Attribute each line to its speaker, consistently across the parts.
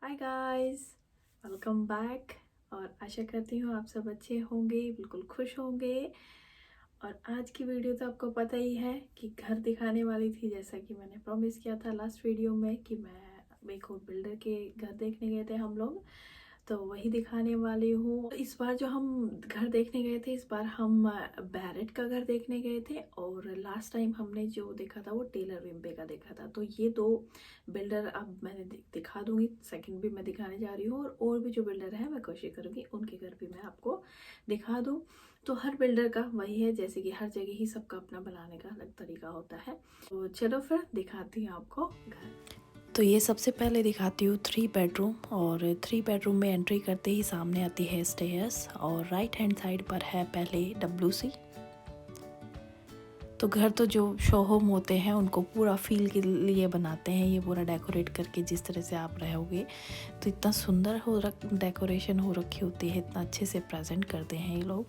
Speaker 1: Hi guys, welcome back. और आशा करती हूँ आप सब अच्छे होंगे, बिल्कुल खुश होंगे। और आज की वीडियो तो आपको पता ही है कि घर दिखाने वाली थी, जैसा कि मैंने प्रॉमिस किया था लास्ट वीडियो में कि मैं एक और बिल्डर के घर देखने गए थे हम लोग, तो वही दिखाने वाली हूँ। इस बार जो हम घर देखने गए थे, इस बार हम बैरेट का घर देखने गए थे। और लास्ट टाइम हमने जो देखा था वो टेलर विम्पे का देखा था। तो ये दो बिल्डर अब मैंने दिखा दूंगी, सेकंड भी मैं दिखाने जा रही हूँ। और भी जो बिल्डर है मैं कोशिश करूँगी उनके घर भी मैं आपको दिखा दूँ। तो हर बिल्डर का वही है, जैसे कि हर जगह ही सबका अपना बनाने का अलग तरीका होता है। तो चलो फिर दिखाती हूँ आपको घर। तो ये सबसे पहले दिखाती हूँ 3 बेडरूम। और 3 बेडरूम में एंट्री करते ही सामने आती है स्टेयर्स, और राइट हैंड साइड पर है पहले WC। तो घर तो जो शो होम होते हैं उनको पूरा फील के लिए बनाते हैं, ये पूरा डेकोरेट करके जिस तरह से आप रहोगे। तो इतना सुंदर डेकोरेशन हो रखी होती है, इतना अच्छे से प्रेजेंट करते हैं ये लोग।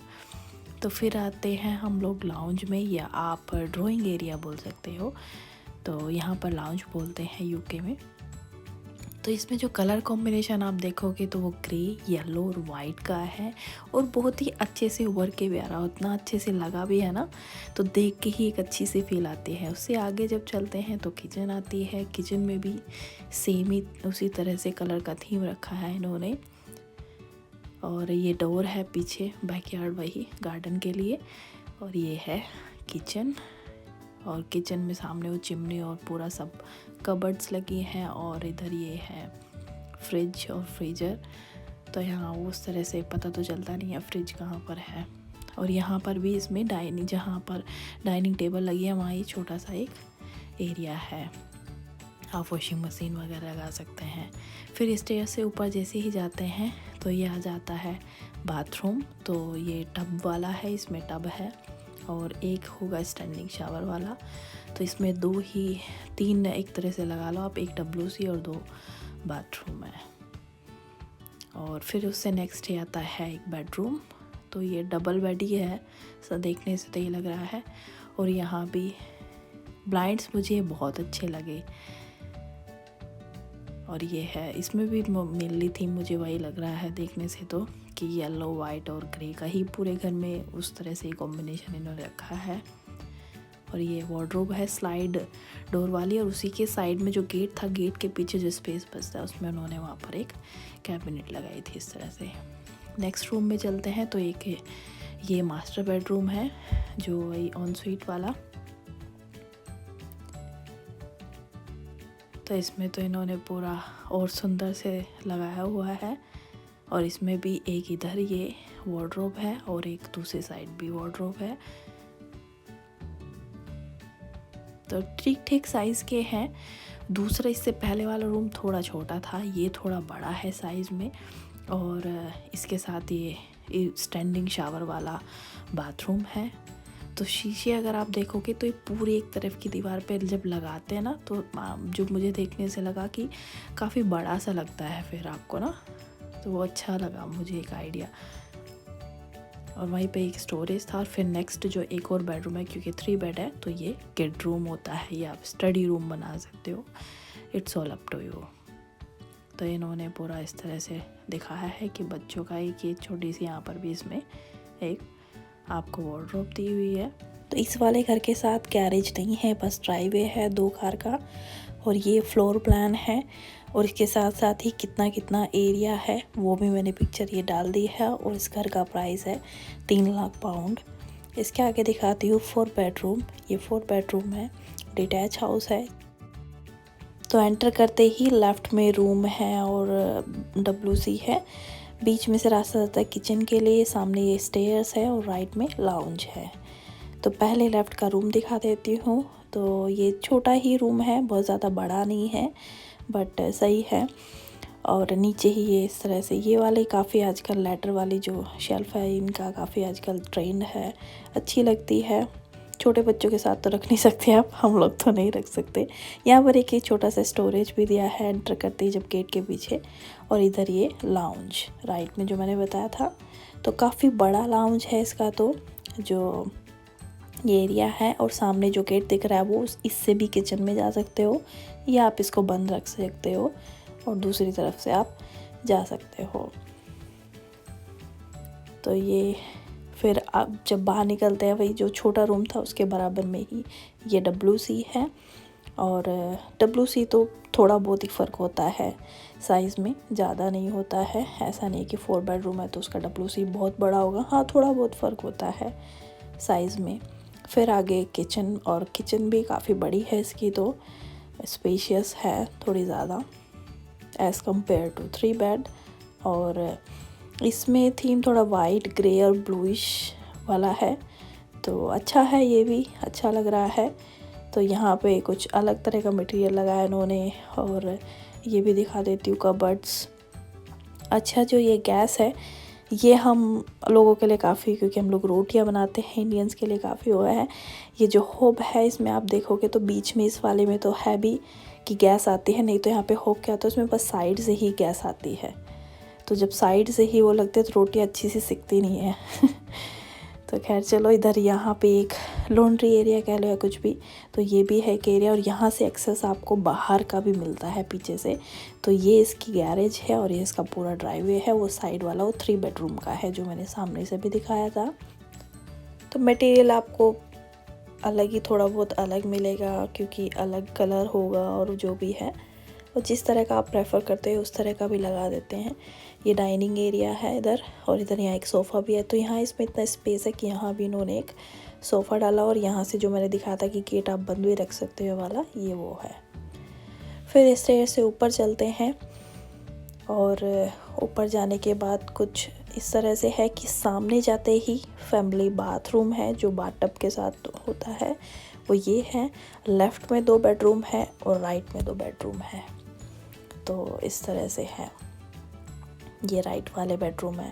Speaker 1: तो फिर आते हैं हम लोग लाउंज में, या आप ड्राइंग एरिया बोल सकते हो। तो यहाँ पर लाउंज बोलते हैं यूके में। तो इसमें जो कलर कॉम्बिनेशन आप देखोगे तो वो ग्रे, येलो और वाइट का है, और बहुत ही अच्छे से उभर के भी आ रहा, उतना अच्छे से लगा भी है ना, तो देख के ही एक अच्छी सी फील आती है। उससे आगे जब चलते हैं तो किचन आती है। किचन में भी सेम ही उसी तरह से कलर का थीम रखा है इन्होंने। और ये डोर है पीछे, बैकयार्ड वही गार्डन के लिए। और ये है किचन, और किचन में सामने वो चिमनी और पूरा सब कबर्ड्स लगी हैं। और इधर ये है फ्रिज और फ्रीजर। तो यहाँ उस तरह से पता तो चलता नहीं है फ्रिज कहाँ पर है। और यहाँ पर भी इसमें डाइनिंग, जहाँ पर डाइनिंग टेबल लगी है वहाँ ही छोटा सा एक एरिया है, आप वॉशिंग मशीन वगैरह लगा सकते हैं। फिर स्टेयर से ऊपर जैसे ही जाते हैं तो ये आ जाता है बाथरूम। तो ये टब वाला है, इसमें टब है, और एक होगा स्टैंडिंग शावर वाला। तो इसमें 3 एक तरह से लगा लो आप, एक WC और 2 बाथरूम है। और फिर उससे नेक्स्ट ही आता है एक बेडरूम। तो ये डबल बेड ही है, देखने से तो ये लग रहा है। और यहाँ भी ब्लाइंड्स मुझे बहुत अच्छे लगे। और ये है, इसमें भी मेनली थीम मुझे वही लग रहा है देखने से तो, कि येलो, वाइट और ग्रे का ही पूरे घर में उस तरह से कॉम्बिनेशन इन्होंने रखा है। और ये वार्डरोब है स्लाइड डोर वाली, और उसी के साइड में जो गेट था, गेट के पीछे जो स्पेस बचता है उसमें उन्होंने वहाँ पर एक कैबिनेट लगाई थी इस तरह से। नेक्स्ट रूम में चलते हैं। तो एक ये मास्टर बेडरूम है, जो वही ऑन स्वीट वाला। तो इसमें तो इन्होंने पूरा और सुंदर से लगाया हुआ है। और इसमें भी एक इधर ये वार्डरोब है, और एक दूसरी साइड भी वार्डरोब है। तो ठीक ठीक साइज़ के हैं। दूसरा, इससे पहले वाला रूम थोड़ा छोटा था, ये थोड़ा बड़ा है साइज़ में। और इसके साथ ये स्टैंडिंग शावर वाला बाथरूम है। तो शीशे अगर आप देखोगे तो ये पूरी एक तरफ की दीवार पे जब लगाते हैं ना, तो जो मुझे देखने से लगा कि काफ़ी बड़ा सा लगता है फिर आपको ना, तो वो अच्छा लगा मुझे एक आइडिया। और वहीं पे एक स्टोरेज था। और फिर नेक्स्ट जो एक और बेडरूम है, क्योंकि 3 बेड है तो ये किड रूम होता है, या आप स्टडी रूम बना सकते हो, it's all up to you. तो इन्होंने पूरा इस तरह से दिखाया है कि बच्चों का एक ये छोटी सी, यहाँ पर भी इसमें एक आपको वार्डरोब दी हुई है। तो इस वाले घर के साथ गैरेज नहीं है, बस ड्राइवे है 2 कार का। और ये फ्लोर प्लान है, और इसके साथ साथ ही कितना कितना एरिया है वो भी मैंने पिक्चर ये डाल दी है। और इस घर का प्राइस है 3 लाख पाउंड। इसके आगे दिखाती हूँ 4 बेडरूम। ये 4 बेडरूम है, डिटैच हाउस है। तो एंटर करते ही लेफ़्ट में रूम है और WC है। बीच में से रास्ता जाता है किचन के लिए, सामने ये स्टेयर्स है, और राइट में लाउंज है। तो पहले लेफ़्ट का रूम दिखा देती हूँ। तो ये छोटा ही रूम है, बहुत ज़्यादा बड़ा नहीं है, बट सही है। और नीचे ही ये इस तरह से, ये वाले काफ़ी आजकल लेटर वाली जो शेल्फ है इनका काफ़ी आजकल ट्रेंड है, अच्छी लगती है। छोटे बच्चों के साथ तो रख नहीं सकते आप, हम लोग तो नहीं रख सकते। यहाँ पर एक छोटा सा स्टोरेज भी दिया है एंटर करते ही जब गेट के पीछे। और इधर ये लाउंज राइट में जो मैंने बताया था, तो काफ़ी बड़ा लाउंज है इसका। तो जो ये एरिया है, और सामने जो गेट दिख रहा है वो इससे भी किचन में जा सकते हो, या आप इसको बंद रख सकते हो। और दूसरी तरफ से आप जा सकते हो। तो ये फिर आप जब बाहर निकलते हैं, वही जो छोटा रूम था उसके बराबर में ही ये WC है। और WC तो थोड़ा बहुत ही फ़र्क होता है साइज़ में, ज़्यादा नहीं होता है। ऐसा नहीं कि 4 बेडरूम है तो उसका WC बहुत बड़ा होगा, हाँ थोड़ा बहुत फ़र्क होता है साइज़ में। फिर आगे किचन, और किचन भी काफ़ी बड़ी है इसकी, तो स्पेशियस है थोड़ी ज़्यादा एज़ कम्पेयर टू 3 बेड। और इसमें थीम थोड़ा वाइट, ग्रे और ब्लूइश वाला है, तो अच्छा है, ये भी अच्छा लग रहा है। तो यहाँ पे कुछ अलग तरह का मटेरियल लगाया इन्होंने। और ये भी दिखा देती हूँ कबर्ड्स। अच्छा, जो ये गैस है ये हम लोगों के लिए काफ़ी, क्योंकि हम लोग रोटियां बनाते हैं, इंडियंस के लिए काफ़ी हुआ है। ये जो होब है इसमें आप देखोगे तो बीच में इस वाले में तो है भी कि गैस आती है, नहीं तो यहाँ पे होब क्या होता है, उसमें बस साइड से ही गैस आती है। तो जब साइड से ही वो लगते तो रोटी अच्छी सी सिकती नहीं है। तो खैर चलो, इधर यहाँ पे एक लॉन्ड्री एरिया कह लो या कुछ भी, तो ये भी है एक एरिया। और यहाँ से एक्सेस आपको बाहर का भी मिलता है पीछे से। तो ये इसकी गैरेज है और ये इसका पूरा ड्राइववे है। वो साइड वाला वो 3 बेडरूम का है जो मैंने सामने से भी दिखाया था। तो मटेरियल आपको अलग ही, थोड़ा बहुत अलग मिलेगा, क्योंकि अलग कलर होगा और जो भी है, और जिस तरह का आप प्रेफर करते हो उस तरह का भी लगा देते हैं। ये डाइनिंग एरिया है इधर, और इधर यहाँ एक सोफ़ा भी है। तो यहाँ इसमें इतना स्पेस है कि यहाँ भी इन्होंने एक सोफ़ा डाला, और यहाँ से जो मैंने दिखाया था कि गेट आप बंद भी रख सकते हो वाला, ये वो है। फिर स्टेयर से ऊपर चलते हैं, और ऊपर जाने के बाद कुछ इस तरह से है कि सामने जाते ही फैमिली बाथरूम है जो बाथटब के साथ होता है, वो ये है। लेफ़्ट में 2 बेडरूम है और राइट में 2 बेडरूम है। तो इस तरह से है, ये राइट वाले बेडरूम है।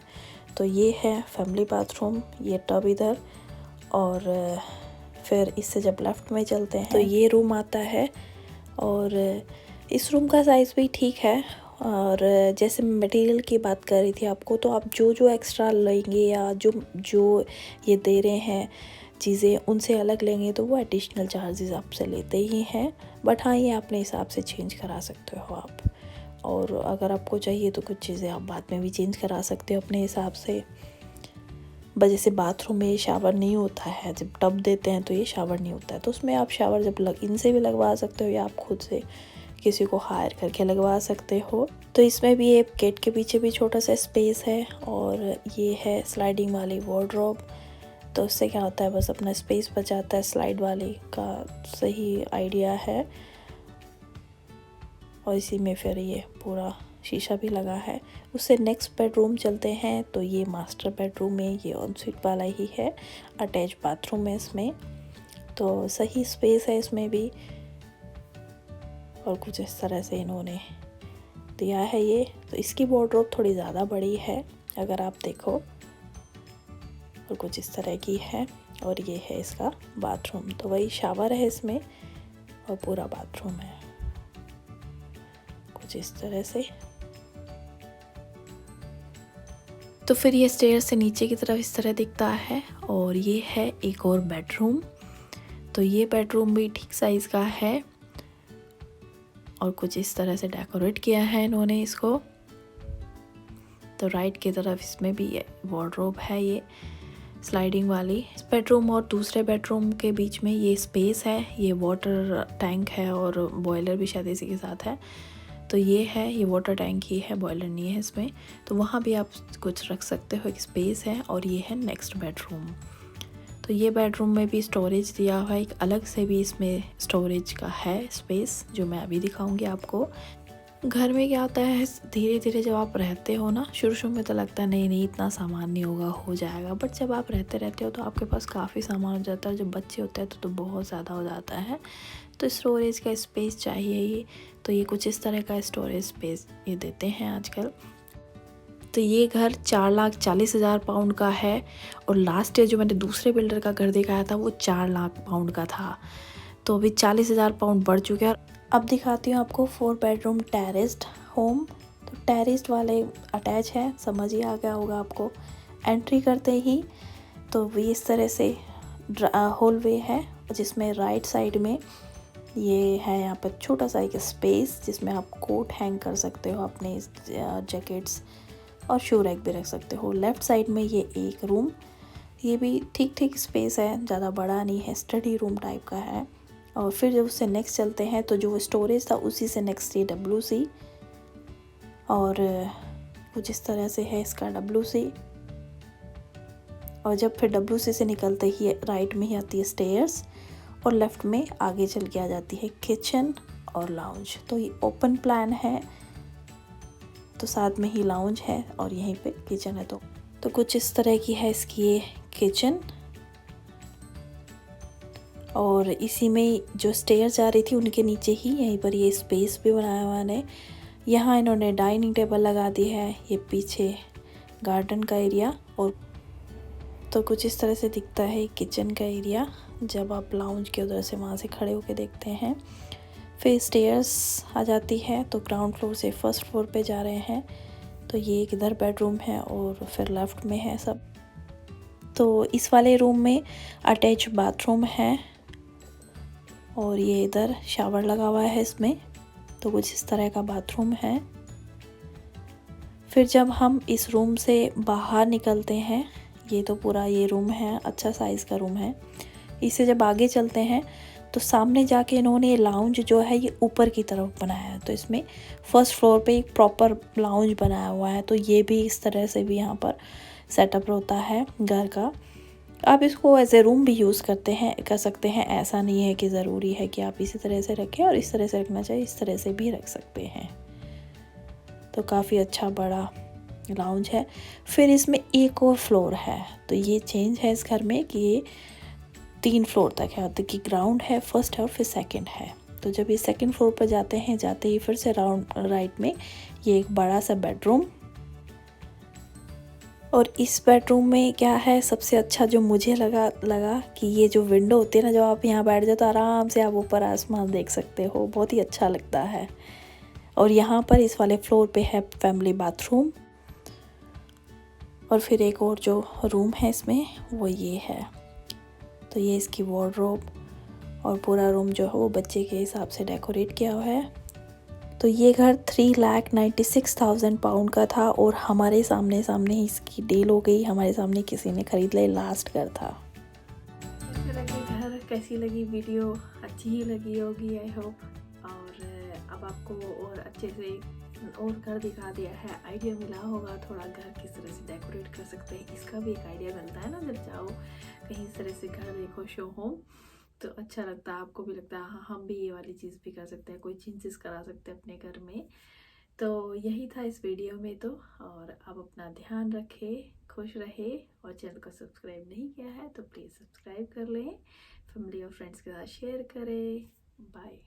Speaker 1: तो ये है फैमिली बाथरूम, ये टब इधर। और फिर इससे जब लेफ़्ट में चलते हैं तो ये रूम आता है, और इस रूम का साइज़ भी ठीक है। और जैसे मटेरियल की बात कर रही थी आपको, तो आप जो जो एक्स्ट्रा लेंगे या जो ये दे रहे हैं चीज़ें, उनसे अलग लेंगे तो वो एडिशनल चार्जेस आपसे लेते ही हैं। बट हाँ, ये अपने हिसाब से चेंज करा सकते हो आप। और अगर आपको चाहिए तो कुछ चीज़ें आप बाद में भी चेंज करा सकते हो अपने हिसाब से। बस जैसे बाथरूम में शावर नहीं होता है, जब टब देते हैं तो ये शावर नहीं होता है, तो उसमें आप शावर जब इनसे भी लगवा सकते हो, या आप खुद से किसी को हायर करके लगवा सकते हो। तो इसमें भी एक गेट के पीछे भी छोटा सा स्पेस है, और ये है स्लाइडिंग वाली वार्डरोब। तो उससे क्या होता है, बस अपना स्पेस बचाता है, स्लाइड वाली का सही आइडिया है। और इसी में फिर ये पूरा शीशा भी लगा है। उससे नेक्स्ट बेडरूम चलते हैं, तो ये मास्टर बेडरूम है, ये ऑनस्वीट वाला ही है, अटैच बाथरूम है इसमें। तो सही स्पेस है इसमें भी, और कुछ इस तरह से इन्होंने दिया है ये। तो इसकी वार्डरोब थोड़ी ज़्यादा बड़ी है अगर आप देखो, और कुछ इस तरह की है। और ये है इसका बाथरूम, तो वही शावर है इसमें और पूरा बाथरूम है कुछ इस तरह से। तो फिर ये स्टेयर से नीचे की तरफ इस तरह दिखता है, और ये है एक और बेडरूम। तो ये बेडरूम भी ठीक साइज़ का है, और कुछ इस तरह से डेकोरेट किया है इन्होंने इसको। तो राइट की तरफ इसमें भी वार्डरोब है, ये स्लाइडिंग वाली। इस बेडरूम और दूसरे बेडरूम के बीच में ये स्पेस है, ये वाटर टैंक है, और बॉयलर भी शायद इसी के साथ है। तो ये है, ये वाटर टैंक ही है, बॉयलर नहीं है इसमें। तो वहाँ भी आप कुछ रख सकते हो, एक स्पेस है। और ये है नेक्स्ट बेडरूम। तो ये बेडरूम में भी स्टोरेज दिया हुआ है, एक अलग से भी इसमें स्टोरेज का है स्पेस, जो मैं अभी दिखाऊंगी आपको। घर में क्या होता है, धीरे धीरे जब आप रहते हो ना, शुरू में तो लगता है नहीं इतना सामान नहीं होगा, हो जाएगा। बट जब आप रहते हो तो आपके पास काफ़ी सामान हो जाता है। जब बच्चे होते हैं तो बहुत ज़्यादा हो जाता है। तो स्टोरेज का स्पेस चाहिए ही, तो ये कुछ इस तरह का स्टोरेज स्पेस ये देते हैं आजकल। तो ये घर 4,40,000 पाउंड का है, और लास्ट ईयर जो मैंने दूसरे बिल्डर का घर दिखाया था वो 4 लाख पाउंड का था। तो अभी 40,000 पाउंड बढ़ चुके हैं। अब दिखाती हूँ आपको 4 बेडरूम टेरेस्ड होम। तो टेरेस्ड वाले अटैच है, समझ ही आ गया होगा आपको। एंट्री करते ही तो भी इस तरह से हॉलवे है, जिसमें राइट साइड में ये है यहाँ पर छोटा सा एक स्पेस जिसमें आप कोट हैंग कर सकते हो, अपने जैकेट्स और शू रैक भी रख सकते हो। लेफ़्ट साइड में ये एक रूम, ये भी ठीक ठीक स्पेस है, ज़्यादा बड़ा नहीं है, स्टडी रूम टाइप का है। और फिर जब उससे नेक्स्ट चलते हैं तो जो स्टोरेज था उसी से नेक्स्ट ये WC, और कुछ इस तरह से है इसका WC। और जब फिर WC से निकलते ही राइट में ही आती है स्टेयर्स, और लेफ़्ट में आगे चल के आ जाती है किचन और लाउंज। तो ये ओपन प्लान है, तो साथ में ही लाउंज है और यहीं पे किचन है। तो कुछ इस तरह की है इसकी ये किचन। और इसी में जो स्टेयर जा रही थी उनके नीचे ही यहीं पर ये स्पेस भी बनाया हुआ है। यहाँ इन्होंने डाइनिंग टेबल लगा दी है, ये पीछे गार्डन का एरिया। और तो कुछ इस तरह से दिखता है किचन का एरिया जब आप लाउंज के उधर से वहाँ से खड़े होकर देखते हैं। फिर स्टेयर्स आ जाती है, तो ग्राउंड फ्लोर से फर्स्ट फ्लोर पे जा रहे हैं। तो ये एक इधर बेडरूम है और फिर लेफ़्ट में है सब। तो इस वाले रूम में अटैच बाथरूम है और ये इधर शावर लगा हुआ है इसमें। तो कुछ इस तरह का बाथरूम है। फिर जब हम इस रूम से बाहर निकलते हैं, ये तो पूरा ये रूम है, अच्छा साइज़ का रूम है। इससे जब आगे चलते हैं तो सामने जाके इन्होंने ये लाउंज जो है ये ऊपर की तरफ बनाया है। तो इसमें फर्स्ट फ्लोर पे एक प्रॉपर लाउंज बनाया हुआ है। तो ये भी इस तरह से भी यहाँ पर सेटअप होता है घर का। आप इसको एज ए रूम भी यूज़ कर सकते हैं। ऐसा नहीं है कि ज़रूरी है कि आप इसी तरह से रखें और इस तरह से रखना चाहिए, इस तरह से भी रख सकते हैं। तो काफ़ी अच्छा बड़ा लाउंज है। फिर इसमें एक और फ्लोर है, तो ये चेंज है इस घर में कि ये 3 फ्लोर तक है। तो कि ग्राउंड है, फर्स्ट है और फिर सेकंड है। तो जब ये सेकंड फ्लोर पर जाते ही फिर से राइट में ये एक बड़ा सा बेडरूम। और इस बेडरूम में क्या है सबसे अच्छा जो मुझे लगा कि ये जो विंडो होती है ना, जब आप यहाँ बैठ जाओ तो आराम से आप ऊपर आसमान देख सकते हो, बहुत ही अच्छा लगता है। और यहाँ पर इस वाले फ्लोर पे है फैमिली बाथरूम। और फिर एक और जो रूम है इसमें वो ये है। तो ये इसकी वार्डरोब और पूरा रूम जो है वो बच्चे के हिसाब से डेकोरेट किया हुआ है। तो ये घर 3,96,000 पाउंड का था और हमारे सामने ही इसकी डील हो गई, हमारे सामने किसी ने खरीद लिया। लास्ट घर था। कैसे लगी घर, कैसी लगी वीडियो, अच्छी ही लगी होगी आई होप। और अब आपको और अच्छे से और घर दिखा दिया है, आइडिया मिला होगा थोड़ा घर किस तरह से डेकोरेट कर सकते हैं। इसका भी एक आइडिया मिलता है ना, जब जाओ कहीं इस तरह से घर देखो शो होम तो अच्छा लगता है, आपको भी लगता है हाँ हम भी ये वाली चीज़ भी कर सकते हैं, कोई चेंजेस करा सकते हैं अपने घर में। तो यही था इस वीडियो में। तो और आप अपना ध्यान रखें, खुश रहे, और चैनल को सब्सक्राइब नहीं किया है तो प्लीज़ सब्सक्राइब कर लें, फैमिली और फ्रेंड्स के साथ शेयर करें। बाय।